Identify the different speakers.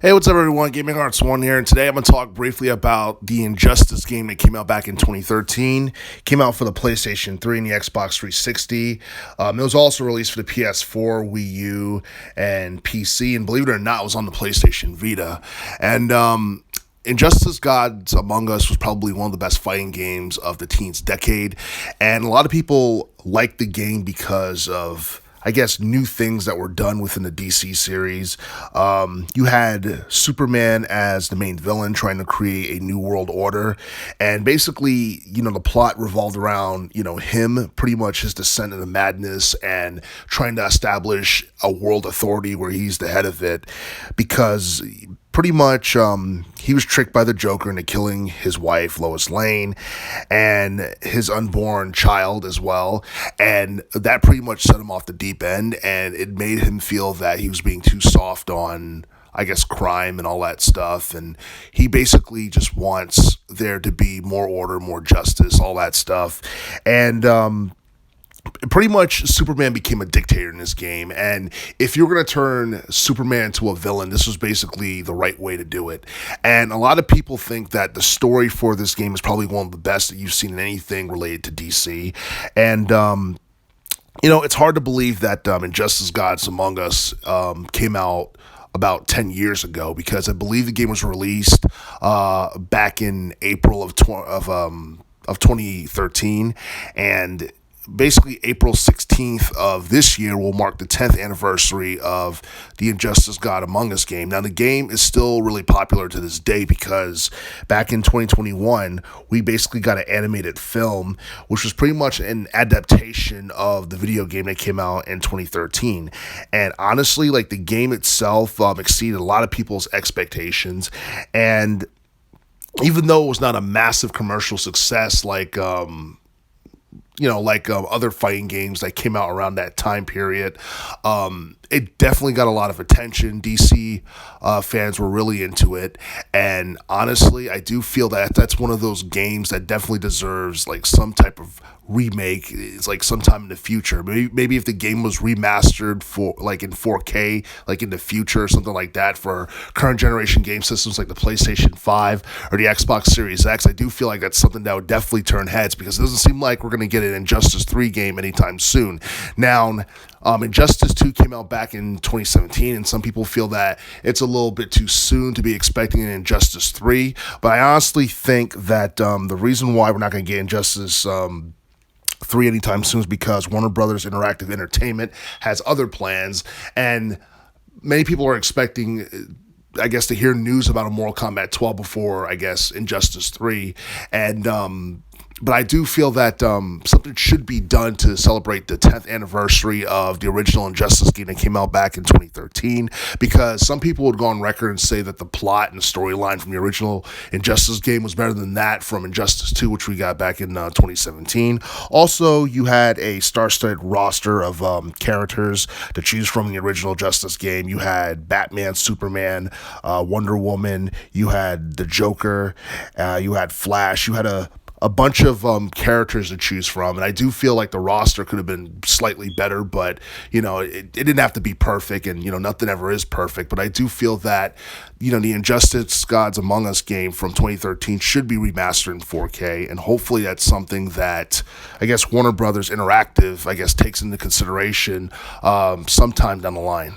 Speaker 1: Hey, what's up, everyone? Gaming Hearts 1 here, and today I'm going to talk briefly about the Injustice game that came out back in 2013. Came out for the PlayStation 3 and the Xbox 360. It was also released for the PS4, Wii U, and PC, and believe it or not, it was on the PlayStation Vita. And Injustice Gods Among Us was probably one of the best fighting games of the teens decade, and a lot of people liked the game because of, I guess, new things that were done within the DC series. You had Superman as the main villain trying to create a new world order. And basically, the plot revolved around, him, pretty much his descent into madness and trying to establish a world authority where he's the head of it because pretty much he was tricked by the Joker into killing his wife, Lois Lane, and his unborn child as well. And that pretty much set him off the deep end, and it made him feel that he was being too soft on, I guess, crime and all that stuff. And he basically just wants there to be more order, more justice, all that stuff. And pretty much Superman became a dictator in this game, and if you're going to turn Superman into a villain, this was basically the right way to do it. And a lot of people think that the story for this game is probably one of the best that you've seen in anything related to DC. And it's hard to believe that Injustice Gods Among Us came out about 10 years ago, because I believe the game was released back in April of 2013, and basically April 16th of this year will mark the 10th anniversary of the Injustice God Among Us game. Now, the game is still really popular to this day because back in 2021, we basically got an animated film, which was pretty much an adaptation of the video game that came out in 2013. And honestly, like, the game itself exceeded a lot of people's expectations. And even though it was not a massive commercial success like other fighting games that came out around that time period, it definitely got a lot of attention. DC fans were really into it, and honestly, I do feel that that's one of those games that definitely deserves like some type of remake. It's like sometime in the future. Maybe if the game was remastered for like in 4K, like in the future or something like that for current generation game systems like the PlayStation 5 or the Xbox Series X. I do feel like that's something that would definitely turn heads, because it doesn't seem like we're going to get an Injustice 3 game anytime soon. Now, Injustice 2 came out back in 2017, and some people feel that it's a little bit too soon to be expecting an Injustice 3. But I honestly think that the reason why we're not going to get Injustice 3 anytime soon is because Warner Brothers Interactive Entertainment has other plans, and many people are expecting, I guess, to hear news about a Mortal Kombat 12 before, I guess, Injustice 3. And but I do feel that something should be done to celebrate the 10th anniversary of the original Injustice game that came out back in 2013, because some people would go on record and say that the plot and the storyline from the original Injustice game was better than that from Injustice 2, which we got back in 2017. Also, you had a star-studded roster of characters to choose from in the original Justice game. You had Batman, Superman, Wonder Woman, you had the Joker, you had Flash, you had a bunch of characters to choose from, and I do feel like the roster could have been slightly better, but it didn't have to be perfect, and nothing ever is perfect. But I do feel that the Injustice Gods Among Us game from 2013 should be remastered in 4K, and hopefully that's something that, I guess, Warner Brothers Interactive, I guess, takes into consideration sometime down the line.